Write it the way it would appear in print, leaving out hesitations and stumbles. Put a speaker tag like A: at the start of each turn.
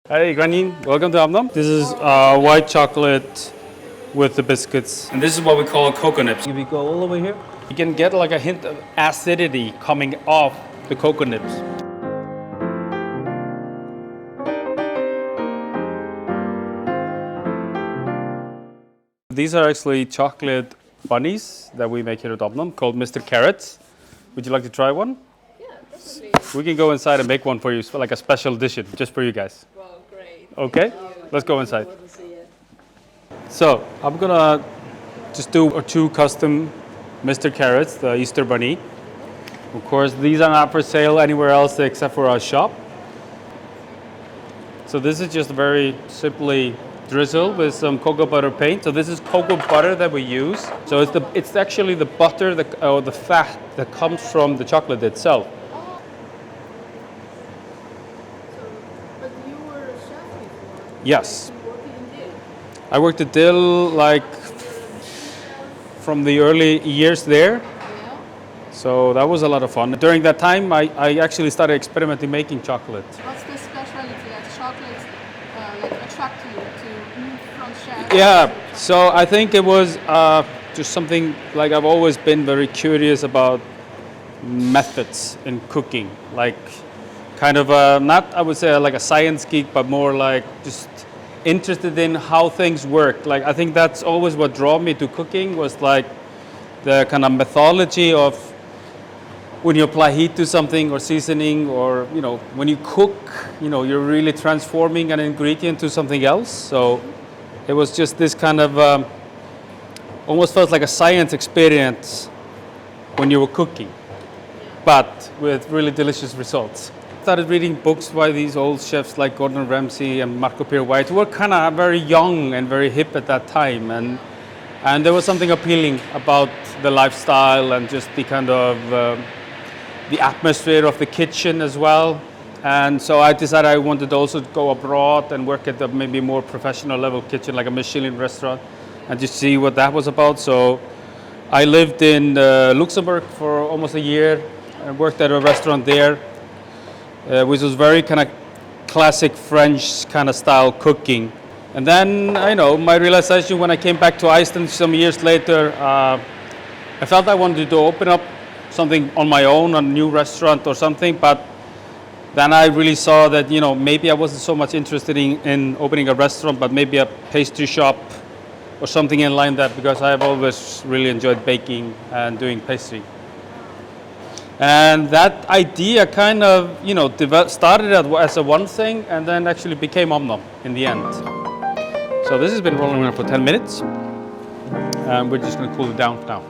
A: Hey, Granny, welcome to omNom. This is white chocolate with the biscuits. And this is what we call coconuts. If you go all over here, you can get like a hint of acidity coming off the coconuts. These are actually chocolate bunnies that we make here at omNom called Mr. Carrots. Would you like to try one?
B: Yeah, definitely.
A: We can go inside and make one for you, like a special edition, just for you guys.
B: Wow, great.
A: Okay, let's go inside. So I'm gonna just do two custom Mr. Carrots, the Easter Bunny. Of course, these are not for sale anywhere else except for our shop. So this is just very simply drizzled with some cocoa butter paint. So this is cocoa butter that we use. So it's actually the butter or the fat that comes from the chocolate itself.
B: But you were a chef before.
A: Yes.
B: You worked in dill.
A: I worked at Dill like from the early years there.
B: Yeah.
A: So that was a lot of fun. During that time, I actually started experimenting making chocolate.
B: What's the specialty that chocolates attract you to move from chef?
A: Yeah, so I think it was just something like I've always been very curious about methods in cooking. Like kind of not, I would say like a science geek, but more like just interested in how things work. Like I think that's always what drew me to cooking was like the kind of methodology of when you apply heat to something or seasoning or, when you cook, you're really transforming an ingredient to something else. So it was just this kind of, almost felt like a science experience when you were cooking, but with really delicious results. Started reading books by these old chefs like Gordon Ramsay and Marco Pierre White, who were kind of very young and very hip at that time. And there was something appealing about the lifestyle and just the kind of the atmosphere of the kitchen as well. And so I decided I wanted to also go abroad and work at a maybe more professional level kitchen, like a Michelin restaurant, and just see what that was about. So I lived in Luxembourg for almost a year and worked at a restaurant there, which was very kind of classic French kind of style cooking. And then, my realization when I came back to Iceland some years later, I felt I wanted to open up something on my own, a new restaurant or something, but then I really saw that, maybe I wasn't so much interested in opening a restaurant, but maybe a pastry shop or something in line that, because I've always really enjoyed baking and doing pastry. And that idea kind of, started as a one thing and then actually became omNom in the end. So this has been rolling around for 10 minutes. And we're just going to cool it down now.